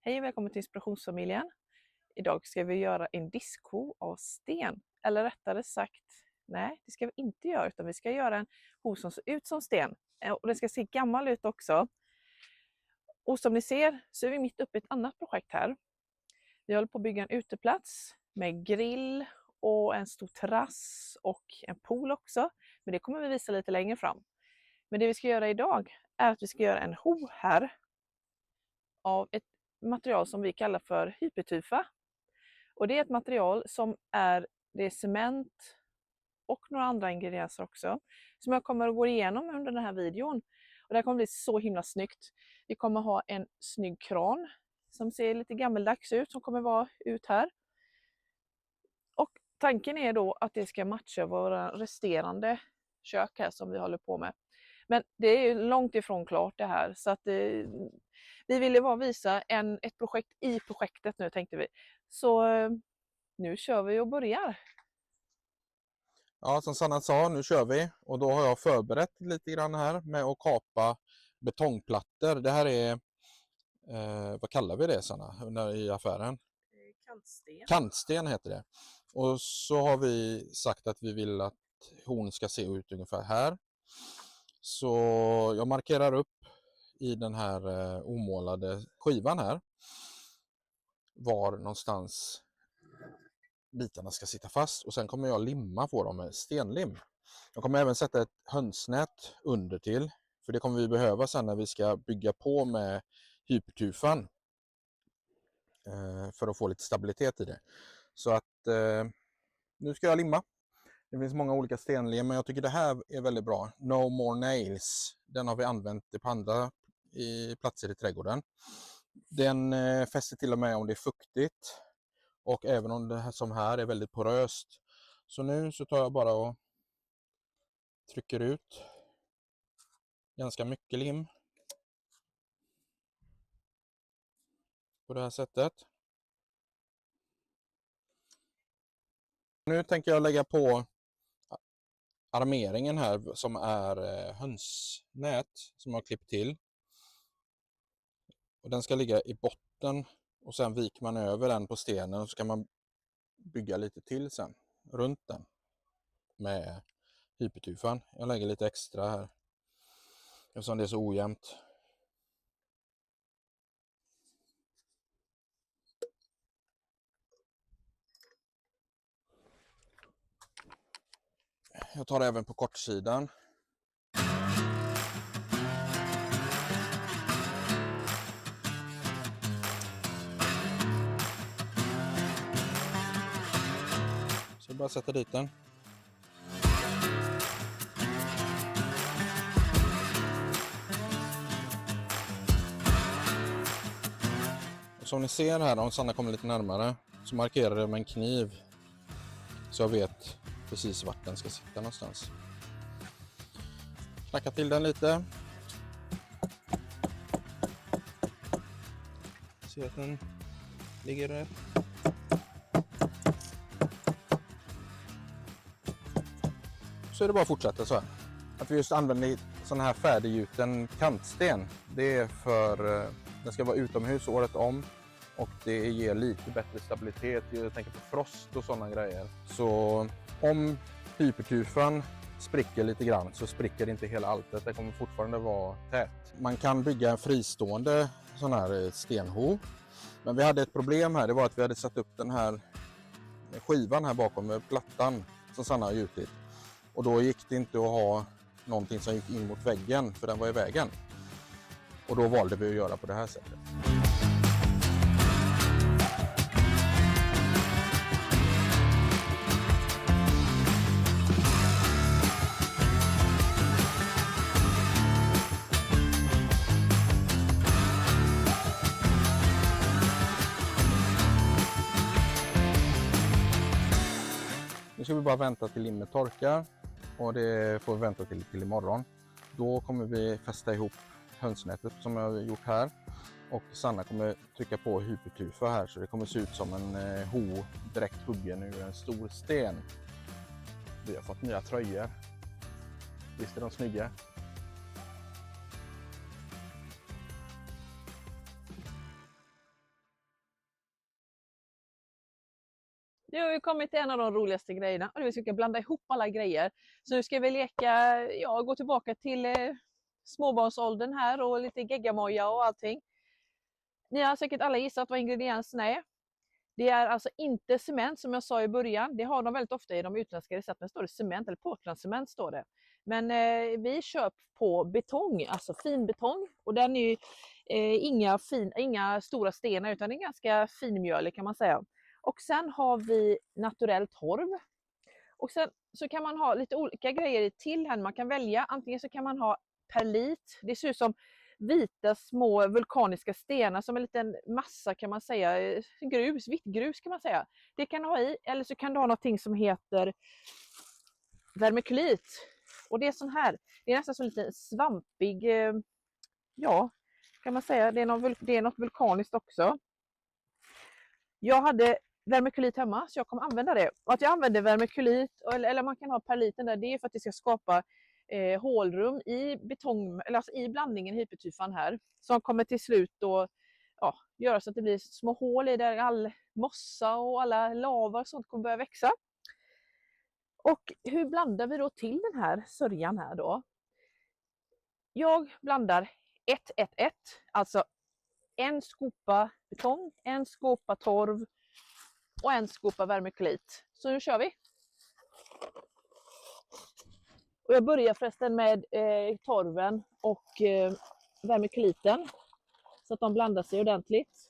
Hej och välkommen till Inspirationsfamiljen. Idag ska vi göra en diskho av sten. Eller rättare sagt, nej det ska vi inte göra utan vi ska göra en ho som ser ut som sten. Och den ska se gammal ut också. Och som ni ser så är vi mitt uppe i ett annat projekt här. Vi håller på att bygga en uteplats med grill och en stor terrass och en pool också. Men det kommer vi visa lite längre fram. Men det vi ska göra idag är att vi ska göra en ho här av ett material som vi kallar för hypertufa. Och det är ett material som det är cement och några andra ingredienser också som jag kommer att gå igenom under den här videon. Och det här kommer bli så himla snyggt. Vi kommer ha en snygg kran som ser lite gammeldags ut som kommer vara ut här. Och tanken är då att det ska matcha våra resterande kök här som vi håller på med. Men det är ju långt ifrån klart det här så att vi ville bara visa ett projekt i projektet nu tänkte vi. Så nu kör vi och börjar. Ja, som Sanna sa, nu kör vi och då har jag förberett lite grann här med att kapa betongplattor. Det här är, vad kallar vi det Sanna i affären? Kantsten. Kantsten heter det. Och så har vi sagt att vi vill att hon ska se ut ungefär här. Så jag markerar upp i den här omålade skivan här var någonstans bitarna ska sitta fast och sen kommer jag limma på dem med stenlim. Jag kommer även sätta ett hönsnät under till för det kommer vi behöva sen när vi ska bygga på med hypertufan för att få lite stabilitet i det. Så att nu ska jag limma. Det finns många olika stenlim men jag tycker det här är väldigt bra. No More Nails. Den har vi använt på andra platser i trädgården. Den fäster till och med om det är fuktigt. Och även om det här som här är väldigt poröst. Så nu så tar jag bara och trycker ut ganska mycket lim. På det här sättet. Nu tänker jag lägga på armeringen här som är hönsnät som jag har klippt till. Och den ska ligga i botten och sen viker man över den på stenen och så kan man bygga lite till sen runt den med hypertufan. Jag lägger lite extra här eftersom det är så ojämnt. Jag tar det även på kortsidan. Så jag bara sätter dit den. Och som ni ser här, om Sanna kommer lite närmare, så markerar jag med en kniv. Så jag vet precis vart den ska sitta någonstans. Knacka till den lite. Se att den ligger rätt. Så är det bara att fortsätta så här. Att vi just använder sån här färdiggjuten kantsten. Det är för den ska vara utomhus året om. Och det ger lite bättre stabilitet. Jag tänker på frost och sådana grejer. Så om hypertufan spricker lite grann så spricker inte hela alltet. Det kommer fortfarande vara tätt. Man kan bygga en fristående sån här stenho. Men vi hade ett problem här. Det var att vi hade satt upp den här skivan här bakom med plattan som Sanna har gjutit. Och då gick det inte att ha någonting som gick in mot väggen för den var i vägen. Och då valde vi att göra på det här sättet. Nu ska vi bara vänta till limmet torkar och det får vi vänta till imorgon. Då kommer vi fästa ihop hönsnätet som jag har gjort här och Sanna kommer trycka på hypertufa här så det kommer se ut som en ho direkt huggen ur en stor sten. Vi har fått nya tröjor. Visst är de snygga? Nu har vi kommit till en av de roligaste grejerna. Och vi ska blanda ihop alla grejer. Så nu ska vi leka, ja, gå tillbaka till småbarnsåldern här och lite geggamoja och allting. Ni har säkert alla gissat vad ingredienserna är. Det är alltså inte cement som jag sa i början. Det har de väldigt ofta i de utländska recepten. Står det cement eller Portlandcement står det. Men vi kör på betong, alltså fin betong. Och den är ju inga stora stenar utan det är ganska finmjölig kan man säga. Och sen har vi naturell torv. Och sen så kan man ha lite olika grejer till här. Man kan välja, antingen så kan man ha perlit. Det ser ut som vita små vulkaniska stenar som en liten massa kan man säga, grus, vitt grus kan man säga. Det kan du ha i, eller så kan du ha någonting som heter vermikulit. Och det är sån här, det är nästan som lite svampig, ja kan man säga, det är något vulkaniskt också. Jag hade vermikulit hemma så jag kommer använda det. Och att jag använder vermikulit, eller man kan ha perliten där, det är för att det ska skapa hålrum i betong, eller alltså i blandningen hypertyfan här. Som kommer till slut då göra så att det blir små hål i där all mossa och alla lava och sånt kommer börja växa. Och hur blandar vi då till den här sörjan här då? Jag blandar 1-1-1, alltså en skopa betong, en skopa torv och en skopa vermikulit. Så nu kör vi. Och jag börjar förresten med torven och vermikuliten så att de blandar sig ordentligt.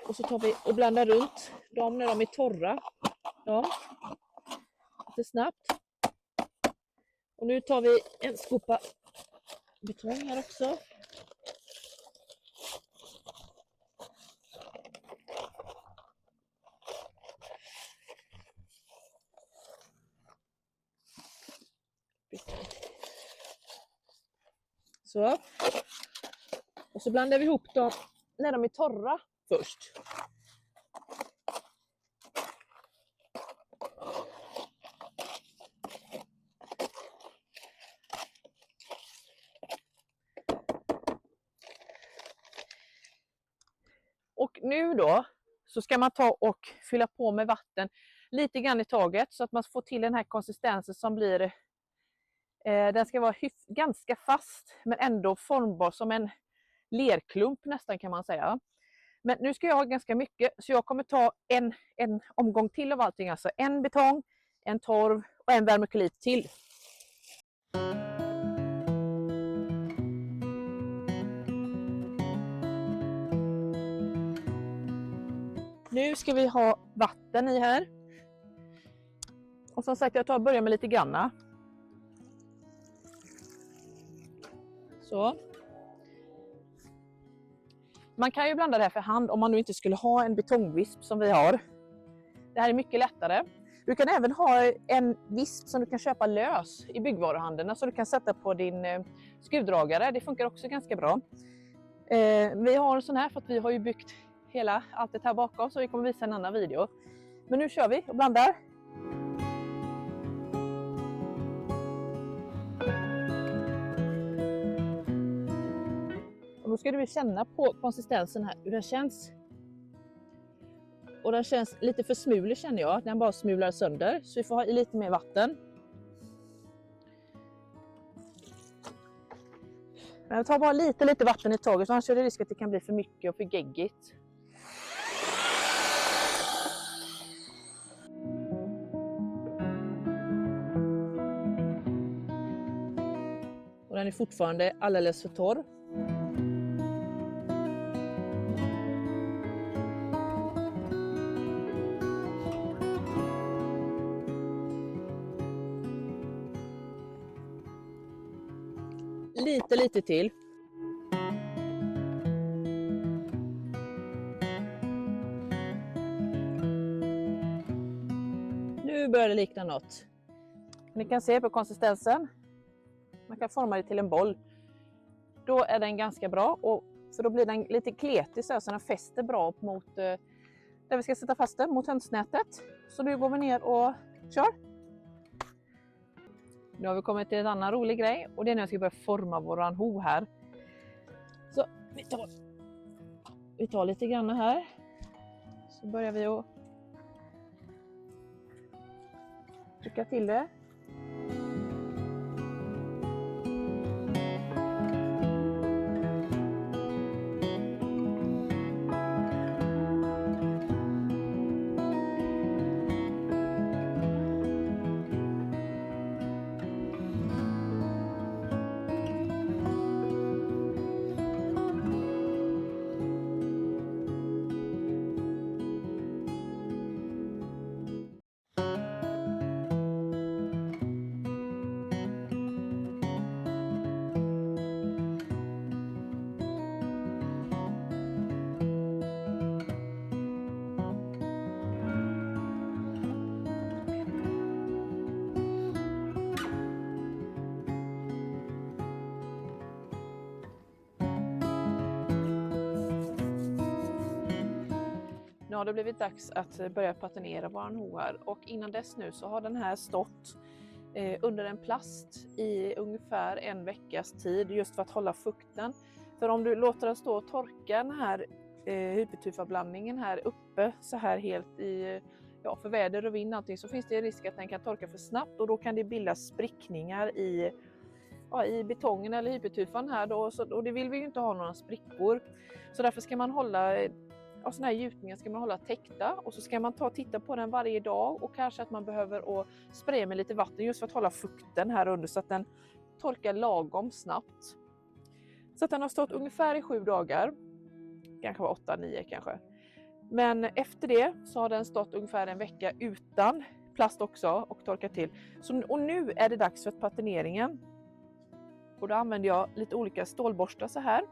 Och så tar vi och blandar runt dem när de är torra. Ja, lite snabbt. Och nu tar vi en skopa betong här också. Så. Och så blandar vi ihop dem när de är torra först. Och nu då så ska man ta och fylla på med vatten lite grann i taget så att man får till den här konsistensen som blir, den ska vara ganska fast men ändå formbar som en lerklump nästan kan man säga. Men nu ska jag ha ganska mycket så jag kommer ta en omgång till av allting, alltså en betong, en torv och en vermikulit till. Nu ska vi ha vatten i här. Och som sagt, jag börjar med lite granna. Så. Man kan ju blanda det här för hand om man nu inte skulle ha en betongvisp som vi har. Det här är mycket lättare. Du kan även ha en visp som du kan köpa lös i byggvaruhandeln så du kan sätta på din skruvdragare. Det funkar också ganska bra. Vi har en sån här för att vi har ju byggt allt det här bakom så vi kommer visa en annan video. Men nu kör vi och blandar. Och då ska du känna på konsistensen här, hur den känns. Och den känns lite för smulig känner jag, den bara smular sönder. Så vi får ha i lite mer vatten. Men jag tar bara lite vatten i taget, annars är det risk att det kan bli för mycket och för geggigt. Och den är fortfarande alldeles för torr. Lite till. Nu börjar det likna något. Ni kan se på konsistensen. Man kan forma det till en boll. Då är den ganska bra. För då blir den lite kletig så den fäster bra mot där vi ska sätta fast den, mot hönsnätet. Så nu går vi ner och kör. Nu har vi kommit till en annan rolig grej och det är när jag ska börja forma våran ho här. Så vi tar lite grann här. Så börjar vi att trycka till det. Nu har det blivit dags att börja patinera våran ho här och innan dess nu så har den här stått under en plast i ungefär en veckas tid just för att hålla fukten. För om du låter den stå och torka den här hypertufa-blandningen här uppe så här helt i för väder och vind allting, så finns det risk att den kan torka för snabbt och då kan det bildas sprickningar i betongen eller hypertufan här då, och det vill vi ju inte ha några sprickor. Så därför ska man hålla såna här gjutningar ska man hålla täckta och så ska man titta på den varje dag och kanske att man behöver spraya med lite vatten just för att hålla fukten här under så att den torkar lagom snabbt. Så att den har stått ungefär i 7 dagar, kanske 8-9 kanske. Men efter det så har den stått ungefär en vecka utan plast också och torkat till. Och nu är det dags för patineringen. Och då använder jag lite olika stålborstar så här.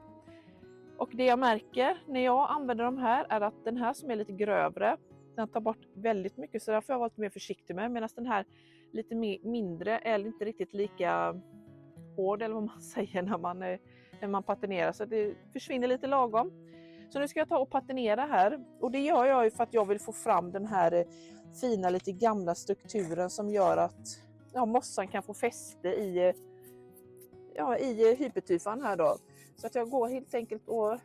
Och det jag märker när jag använder de här är att den här som är lite grövre, den tar bort väldigt mycket, så därför har jag varit mer försiktig med. Medan den här lite mindre är inte riktigt lika hård eller vad man säger när man patinerar, så det försvinner lite lagom. Så nu ska jag ta och patinera här och det gör jag ju för att jag vill få fram den här fina lite gamla strukturen som gör att mossan kan få fäste i hypertufan här då. Så att jag går helt enkelt och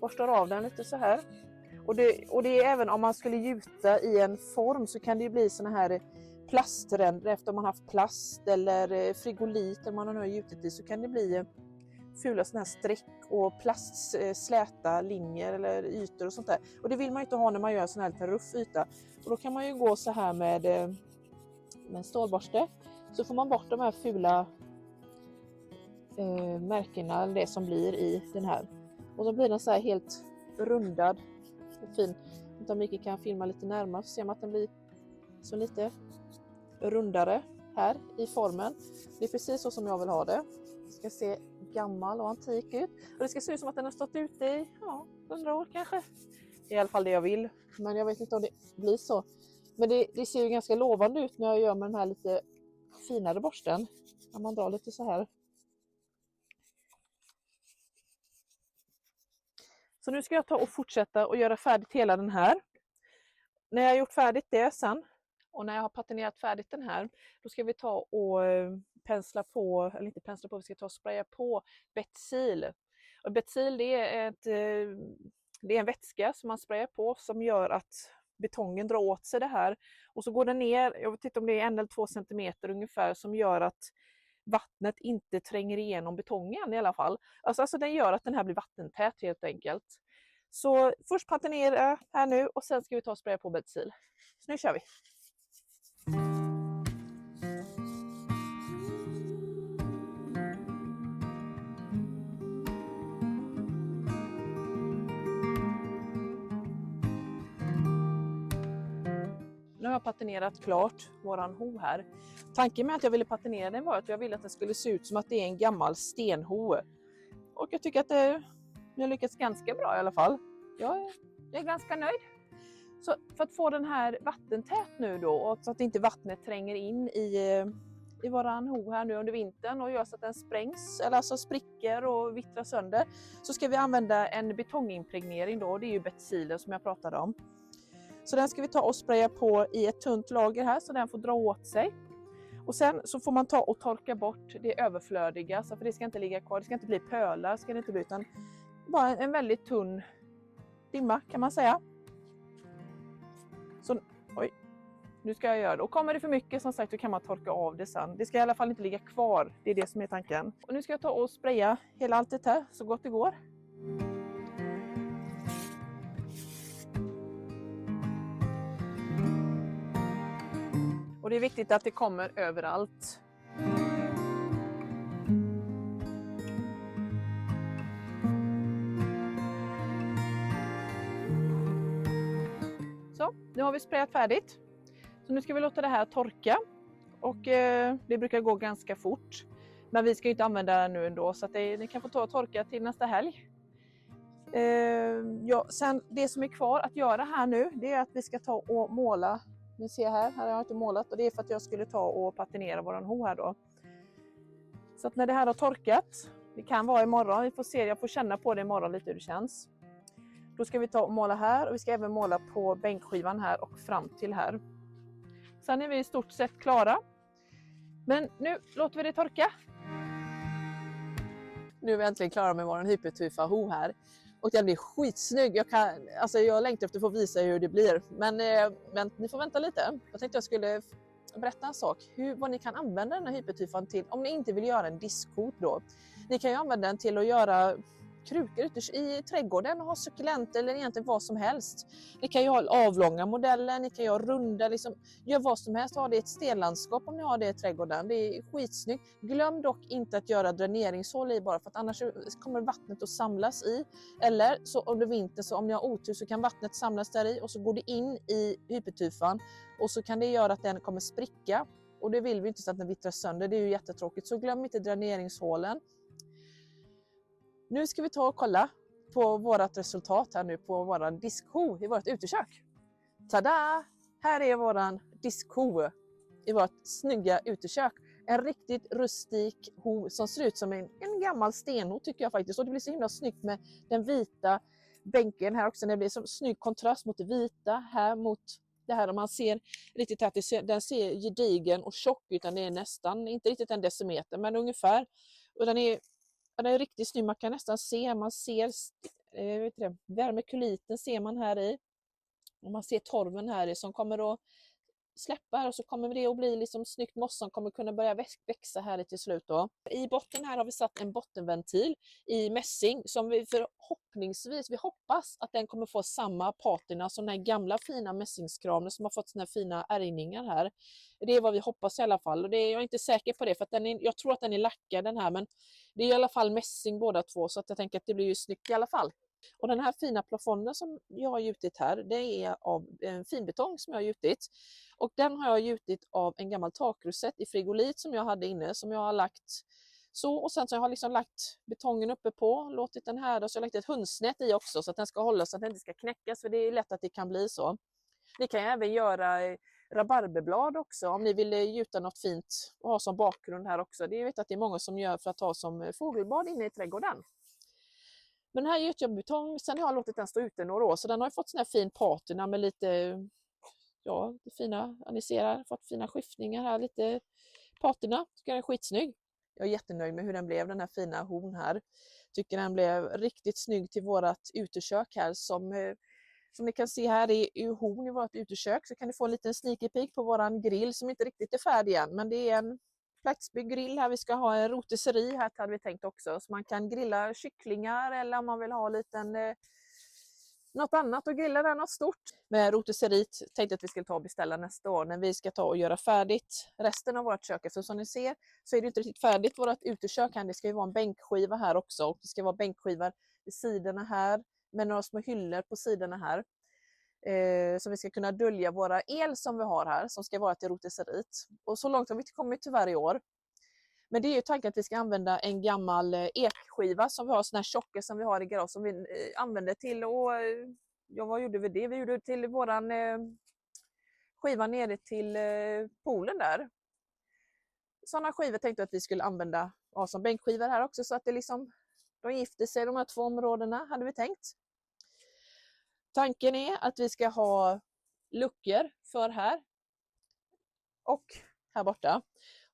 borstar av den lite så här. Och det är även om man skulle gjuta i en form så kan det ju bli såna här plastränder efter man haft plast eller frigolit eller man har gjutit i, så kan det bli fula såna här streck och plastsläta linjer eller ytor och sånt där. Och det vill man ju inte ha när man gör sån här lite ruff yta. Och då kan man ju gå så här med en stålborste, så får man bort de här fula märkena eller det som blir i den här. Och då blir den så här helt rundad och fin. Om Mikael kan filma lite närmare så ser man att den blir så lite rundare här i formen. Det är precis så som jag vill ha det. Det ska se gammal och antik ut. Och det ska se ut som att den har stått ute i 100 år kanske. Det är i alla fall det jag vill. Men jag vet inte om det blir så. Men det ser ju ganska lovande ut när jag gör med den här lite finare borsten. När man drar lite så här. Så nu ska jag ta och fortsätta och göra färdigt hela den här. När jag har gjort färdigt det sen och när jag har patinerat färdigt den här, då ska vi ta och pensla på, eller inte pensla på, vi ska ta och spraya på Betsil. Och Betsil det är en vätska som man sprayar på som gör att betongen drar åt sig det här. Och så går den ner, jag vet inte om det är 1 eller 2 centimeter ungefär, som gör att vattnet inte tränger igenom betongen i alla fall. Alltså den gör att den här blir vattentät helt enkelt. Så först patinera här nu och sen ska vi ta och spraya på Betsil. Så nu kör vi! Nu har jag patinerat klart våran ho här. Tanken med att jag ville patinera den var att jag ville att den skulle se ut som att det är en gammal stenho. Och jag tycker att det har lyckats ganska bra i alla fall. Jag är ganska nöjd. Så för att få den här vattentät nu då, och så att inte vattnet tränger in i våran ho här nu under vintern och gör så att den sprängs, eller alltså spricker och vittrar sönder, så ska vi använda en betongimpregnering då, och det är ju Betsilen som jag pratade om. Så den ska vi ta och spraya på i ett tunt lager här så den får dra åt sig. Och sen så får man ta och torka bort det överflödiga, så för det ska inte ligga kvar, det ska inte bli pölar, ska det inte bli, utan bara en väldigt tunn dimma kan man säga. Så, oj, nu ska jag göra det. Och kommer det för mycket som sagt så kan man torka av det sen. Det ska i alla fall inte ligga kvar, det är det som är tanken. Och nu ska jag ta och spraya hela alltet här så gott det går. Och det är viktigt att det kommer överallt. Så, nu har vi sprayat färdigt. Så nu ska vi låta det här torka. Och det brukar gå ganska fort. Men vi ska ju inte använda det nu ändå, så att ni kan få ta och torka till nästa helg. Ja, sen det som är kvar att göra här nu, det är att vi ska ta och måla. Ni ser här har jag inte målat, och det är för att jag skulle ta och patinera våran ho här då. Så att när det här har torkat, det kan vara imorgon, vi får se, jag får känna på det imorgon lite hur det känns. Då ska vi ta och måla här, och vi ska även måla på bänkskivan här och fram till här. Sen är vi i stort sett klara. Men nu låter vi det torka. Nu är vi äntligen klara med vår hypertufa ho här. Och den blir skitsnygg. Jag längtar efter att få visa hur det blir. Men ni får vänta lite. Jag tänkte jag skulle berätta en sak. Vad ni kan använda den här hypertufan till om ni inte vill göra en diskhot då. Ni kan ju använda den till att göra krukor i trädgården och ha suckulenter eller egentligen vad som helst. Ni kan ju ha avlånga modeller, ni kan ju ha runda, gör vad som helst. Ha det i ett stenlandskap om ni har det i trädgården. Det är skitsnyggt. Glöm dock inte att göra dräneringshål i bara, för att annars kommer vattnet att samlas i. Eller så under vintern, så om ni har otur, så kan vattnet samlas där i och så går det in i hypertufan och så kan det göra att den kommer spricka. Och det vill vi inte, så att den vittrar sönder. Det är ju jättetråkigt. Så glöm inte dräneringshålen. Nu ska vi ta och kolla på vårt resultat här nu på våran diskho i vårt utekök. Tada! Här är våran diskho i vårt snygga utekök. En riktigt rustik ho som ser ut som en gammal stenho tycker jag faktiskt. Och det blir så himla snyggt med den vita bänken här också. Det blir så snygg kontrast mot det vita här mot det här. Och man ser riktigt att den ser gedigen och tjock ut. Den är nästan, inte riktigt en decimeter, men ungefär. Och den är riktigt snygg, man kan nästan se, vermikuliten ser man här i. Och man ser torven här i som kommer att släppa här, och så kommer det att bli snyggt. Mossan kommer kunna börja växa här till slut då. I botten här har vi satt en bottenventil i mässing som vi hoppas att den kommer få samma patina som den här gamla fina mässingskranen som har fått såna här fina ärgningar här. Det är vad vi hoppas i alla fall, och jag är inte säker på det, för att jag tror att den är lackad den här, men det är i alla fall mässing båda två, så att jag tänker att det blir ju snyggt i alla fall. Och den här fina plafonden som jag har gjutit här, det är av en finbetong som jag har gjutit. Och den har jag gjutit av en gammal takrosett i frigolit som jag hade inne, som jag har lagt så. Och sen så har jag lagt betongen uppe på, låtit den här, och så har jag lagt ett hundsnät i också så att den ska hålla, så att den inte ska knäckas, för det är lätt att det kan bli så. Ni kan även göra rabarberblad också om ni vill gjuta något fint och ha som bakgrund här också. Det vet att det är många som gör för att ha som fågelbad inne i trädgården. Men här gjuter jag betong, sen har jag låtit den stå ute några år, så den har fått sån här fin patina med lite, fina, ni ser, fått fina skiftningar här, lite patina, tycker jag är skitsnygg. Jag är jättenöjd med hur den blev, den här fina hon här. Tycker den blev riktigt snygg till vårat utekök här, som ni kan se här är hon i vårt utekök, så kan ni få en liten sneaky peek på våran grill som inte riktigt är färdig än, men det är en platsbyggd grill här. Vi ska ha en rotisserie här, hade vi tänkt också, så man kan grilla kycklingar, eller om man vill ha något annat och grilla där, något stort. Med rotisseriet tänkte att vi skulle ta och beställa nästa år när vi ska ta och göra färdigt resten av vårt kök. För som ni ser så är det inte riktigt färdigt vårt utekök här. Det ska ju vara en bänkskiva här också, och det ska vara bänkskivor vid sidorna här med några små hyllor på sidorna här. Så vi ska kunna dölja våra el som vi har här, som ska vara till rotisseriet. Och så långt har vi inte kommit tyvärr i år. Men det är ju tanken att vi ska använda en gammal ekskiva som vi har, såna här tjocka som vi har i garage, som vi använder till, och vad gjorde vi det? Vi gjorde till våran skiva nere till poolen där. Sådana skivor tänkte jag att vi skulle använda som bänkskivor här också, så att det de gifter sig, de här två områdena hade vi tänkt. Tanken är att vi ska ha luckor för här och här borta.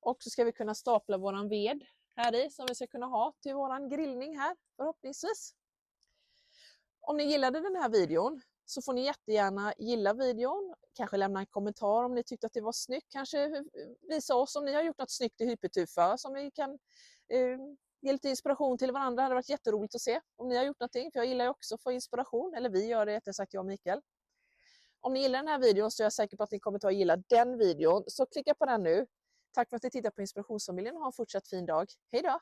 Och så ska vi kunna stapla våran ved här i som vi ska kunna ha till våran grillning här förhoppningsvis. Om ni gillade den här videon så får ni jättegärna gilla videon, kanske lämna en kommentar om ni tyckte att det var snyggt, kanske visa oss om ni har gjort något snyggt i Hypertufa som vi kan ge lite inspiration till varandra. Det hade varit jätteroligt att se om ni har gjort någonting, för jag gillar ju också att få inspiration, eller vi gör det rättare sagt, jag och Mikael. Om ni gillar den här videon så är jag säker på att ni kommer att gilla den videon, så klicka på den nu. Tack för att ni tittar på Inspirationsfamiljen och ha en fortsatt fin dag. Hej då!